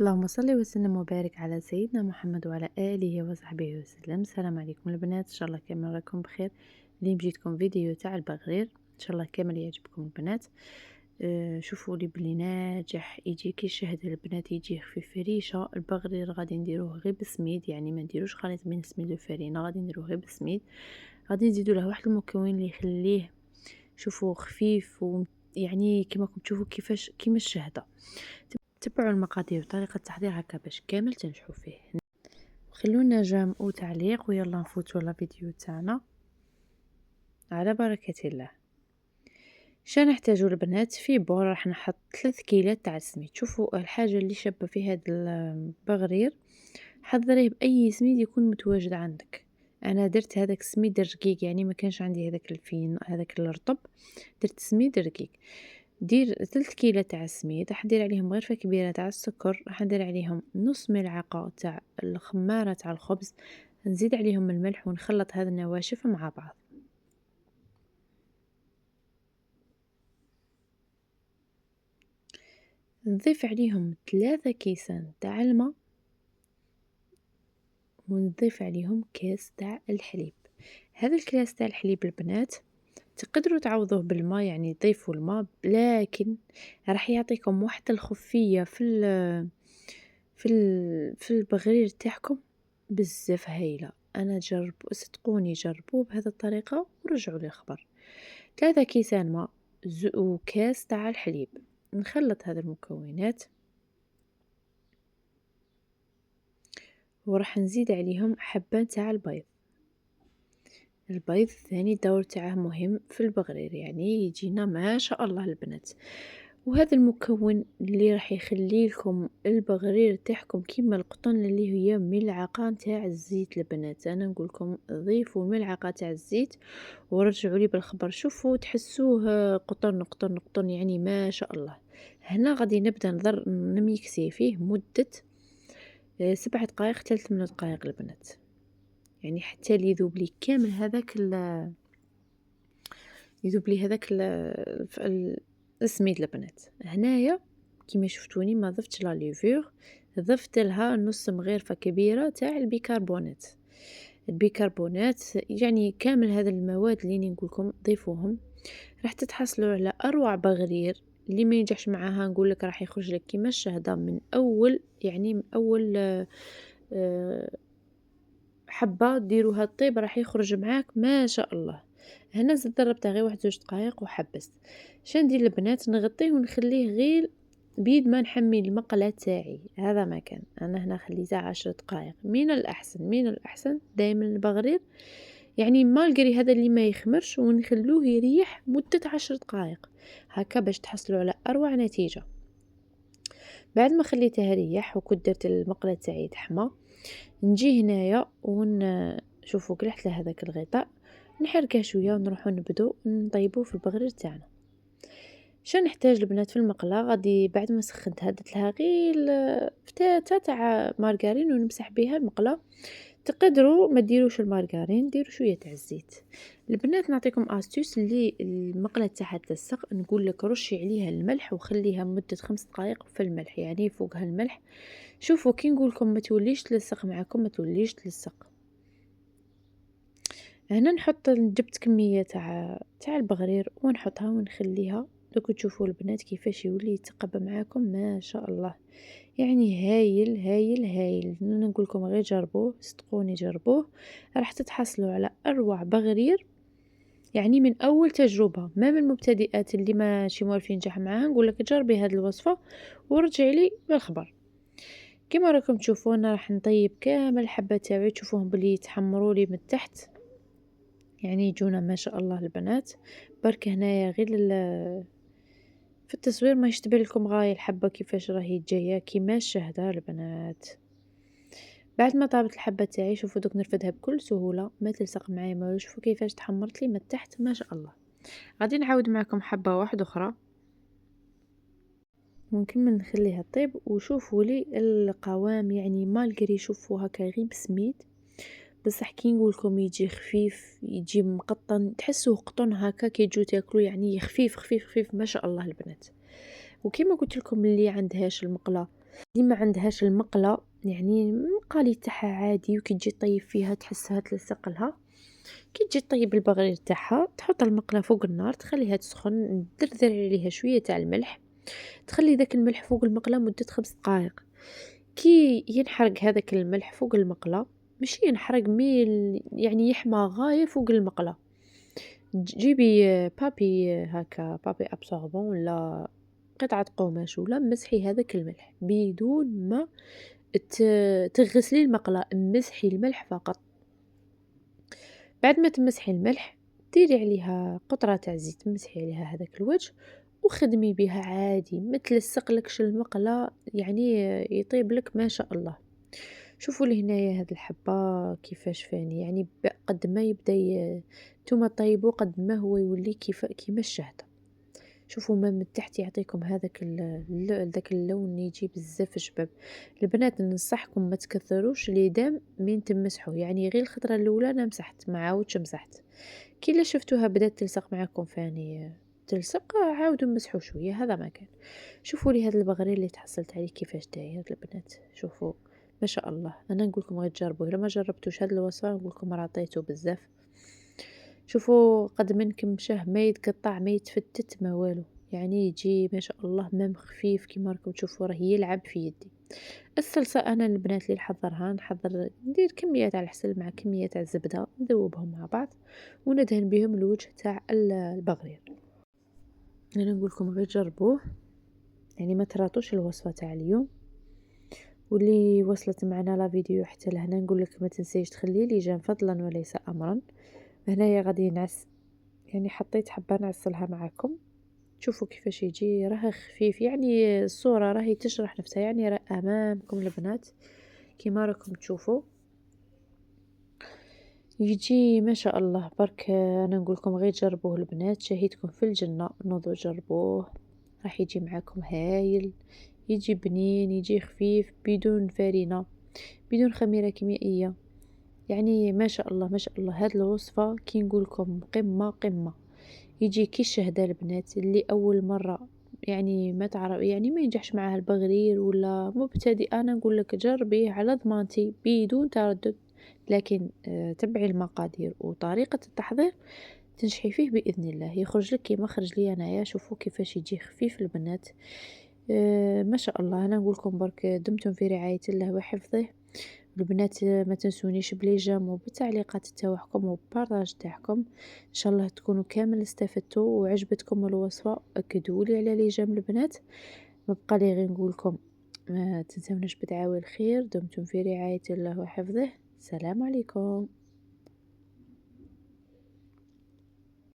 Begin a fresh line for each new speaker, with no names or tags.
اللهم صل وسلم وبارك على سيدنا محمد وعلى آله وصحبه وسلم. السلام عليكم البنات، ان شاء الله كامل راكم بخير. اليوم جيتكم فيديو تاع البغرير، ان شاء الله كامل يعجبكم البنات. شوفوا لي بلي ناجح، يجي كي شهد البنات يجي خفيف في ريشه. البغرير غادي نديروه غير بسميد، يعني ما نديروش خليط بين السميد والفرينه، غادي نديروه غير بسميد. غادي نزيدو له واحد المكون اللي يخليه شوفوا خفيف يعني كما راكم تشوفوا كيفاش كيما الشهده. تبعوا المقادير وطريقة التحضير هكا باش كامل تنجحوا فيه. خلونا جيم وتعليق ويلا نفوتوا الفيديو تاعنا على بركة الله. شا نحتاجو البنات؟ في بول راح نحط 3 كيلات تاع السميد. شوفوا الحاجة اللي شابة في هذا البغرير، حضريه بأي سميد يكون متواجد عندك. انا درت هذاك السميد الرقيق، يعني ما كانش عندي هذاك الفين هذاك الرطب، درت سميد رقيق. دير 3 كيلة تاع السميد، راح ندير عليهم غرفة كبيرة تاع السكر، راح ندير عليهم نص ملعقة تاع الخمارة تاع الخبز، نزيد عليهم الملح ونخلط هذا النواشف مع بعض. نضيف عليهم 3 كيسان تاع الماء، ونضيف عليهم كاس تاع الحليب. هذا الكاس تاع الحليب البنات تقدروا تعوضوه بالماء، يعني تضيفوا الماء، لكن راح يعطيكم واحد الخفية في البغرير تاعكم بزاف هايله. انا جرب صدقوني، جربوه بهذه الطريقه ورجعوا لي خبر. 3 كيسان ماء وكاس تاع الحليب. نخلط هذه المكونات وراح نزيد عليهم حبة تاع البيض. البيض ثاني دور تاعه مهم في البغرير، يعني يجينا ما شاء الله البنات. وهذا المكون اللي راح يخلي لكم البغرير تاعكم كيما القطن، اللي هي ملعقه تاع الزيت البنات. انا نقول لكم ضيفوا ملعقه تاع الزيت ورجعوا لي بالخبر، شوفوا تحسوه قطن قطن قطن، يعني ما شاء الله. هنا غادي نبدا نميكسي فيه مده 7 دقائق 3 من دقائق البنات، يعني حتى يذوب لي كامل هذاك يذوب لي هذاك السميد البنات. هنايا كيما شفتوني ما ضفتش لا ليفور، ضفت لها نص مغرفه كبيره تاع البيكربونات. البيكربونات يعني كامل هذا المواد اللي نقول لكم ضيفوهم، راح تتحصلوا على اروع بغرير. اللي ما ينجحش معاها نقول لك راح يخرج لك كيما الشهده من اول، يعني من اول آه، حبه ديروها الطيب راح يخرج معاك ما شاء الله. هنا زدت ضربتها غير 1-2 دقائق وحبست. شندير البنات؟ نغطيه ونخليه غير بيد ما نحمي المقله تاعي. هذا ما كان انا هنا خليتها 10 دقائق. من الاحسن من الاحسن دائما البغرير يعني مالقري هذا اللي ما يخمرش، ونخلوه يريح مده 10 دقائق هكا باش تحصلوا على اروع نتيجه. بعد ما خليته ريح وكنت درت المقله تاعي تحمى، نجي هنايا شوفوا قلعت له هذاك الغطاء، نحركه شويه ونروحوا نبدو نطيبوه في البغرير تاعنا. شنو نحتاج البنات في المقله؟ غادي بعد ما سخنتها درت لها غير فتاة تاع مارغرين ونمسح بها المقله. تقدروا ما ديروش المارغرين، ديروا شويه تاع الزيت. البنات نعطيكم استوس، اللي المقله تاعها تلصق نقول لك رشي عليها الملح وخليها مده 5 دقائق في الملح، يعني فوقها الملح. شوفوا كي نقول لكم ما توليش تلصق معكم، ما توليش تلصق. هنا نحط جبت كميه تاع البغرير ونحطها ونخليها. دوك تشوفوا البنات كيفاش يولي يتقبى معاكم ما شاء الله، يعني هايل هايل هايل. نقول لكم غير جربوه، صدقوني جربوه راح تتحصلوا على اروع بغرير. يعني من اول تجربه، ما من المبتدئات اللي ماشي موالفين ينجح معاها نقول لك جربي هذه الوصفه ورجعي لي بالخبر. كما راكم تشوفون راح نطيب كامل الحبه تاعي، تشوفوهم بلي يتحمروا لي من تحت، يعني يجونا ما شاء الله البنات. برك هنايا غير في التصوير ما يشتبه لكم غاية الحبة كيفاش راهي جاية كيما الشهدة البنات. بعد ما طابت الحبة تاعي شوفوا دوك نرفدها بكل سهولة ما تلصق معايا ما. شوفوا كيفاش تحمرت لي من تحت ما شاء الله. غادي نعاود معكم حبة واحدة اخرى ونكمل نخليها طيب. وشوفوا لي القوام، يعني مالقري شوفوا هكا غير بسميد، بصح كي نقولكم يجي خفيف يجي مقطن، تحسوه قطن هكا كي تجو تاكلو، يعني خفيف خفيف خفيف ما شاء الله البنات. وكما قلت لكم اللي عندهاش المقله اللي ما عندهاش المقلة يعني المقالي تاعها عادي وكي تجي طيب فيها تحسها تلصق لها. كي تجي طيب البغرير تاعها تحط المقلة فوق النار تخليها تسخن، تدردر عليها شوية تاع الملح، تخلي داك الملح فوق المقلة مدة 5 دقائق. كي ينحرق هذاك الملح فوق المقلة، ماشي ينحرق مي يعني يحمى غاية فوق المقلة، جيبي بابي هاكا بابي ابسوربون ولا قطعة قماش ولا مسحي هذاك الملح بدون ما تغسلي المقلة، امسحي الملح فقط. بعد ما تمسحي الملح ديري عليها قطرة تاع زيت، تمسحي عليها هذاك الوجه وخدمي بها عادي، ما تلصقلكش المقلة يعني يطيب لك ما شاء الله. شوفوا لهنايا هاد الحبة كيفاش فاني يعني قد ما يبدا نتوما طيبوا قد ما هو يولي كيما الشهد. شوفوا ما من تحت يعطيكم هذاك داك اللون يجي بزاف شباب. البنات ننصحكم ما تكثروش ليدام من تمسحوا، يعني غير الخطره الاولى انا مسحت ما عاودش مسحت، كي لا شفتوها بدات تلصق معكم فاني تلصق عاودوا مسحوا شويه، هذا ما كان. شوفوا لي هذا البغرير اللي تحصلت عليه كيفاش داير البنات، شوفوا ما شاء الله. انا نقول لكم غير جربوه، الا ما جربتوش هذه الوصفه نقول لكم راه عطيتو بزاف. شوفوا قد ما نكمشه ما يتقطع ما يتفتت ما والو، يعني يجي ما شاء الله مام خفيف كيما راكم تشوفوا راه يلعب في يدي. الصلصه انا البنات اللي نحضرها نحضر ندير كميه تاع العسل مع كميه تاع الزبده نذوبهم مع بعض وندهن بهم الوجه تاع البغرير. انا نقول لكم غير جربوه، يعني ما تراطوش الوصفه تاع اليوم. واللي وصلت معنا لا فيديو حتى لهنا نقول لك ما تنسيش تخلي لي جيم فضلا وليس امرا. هنايا غادي نعس، يعني حطيت حبه نعسلها معكم. شوفوا كيفاش يجي راه خفيف، يعني الصورة راهي تشرح نفسها، يعني راه امامكم البنات كيما راكم تشوفوا يجي ما شاء الله برك. انا نقول لكم غير جربوه البنات، شهيتكم في الجنة، نوضوا جربوه راح يجي معاكم هايل. يجي بنين يجي خفيف بدون فرينة بدون خميرة كيميائية، يعني ما شاء الله ما شاء الله. هاد الوصفة كي نقول لكم قمة قمة، يجي كي الشهداء البنات اللي اول مره يعني ما تعرف يعني ما ينجحش معاها البغرير ولا مبتدئ، انا نقول لك جربيه على ضمانتي بدون تردد. لكن تبعي المقادير وطريقه التحضير تنجحي فيه باذن الله، يخرج لك كيما خرج لي انايا. شوفوا كيفاش يجي خفيف البنات، ما شاء الله. انا نقول لكم برك دمتم في رعايه الله وحفظه. البنات ما تنسونيش بلي جيم وبالتعليقات تاعكم وبارطاج تاعكم، ان شاء الله تكونوا كامل استفدتوا وعجبتكم الوصفه. اكدوا لي على لي جيم البنات. ما بقى لي غير نقول لكم ما تنسوناش بدعاوي الخير. دمتم في رعايه الله وحفظه. السلام عليكم.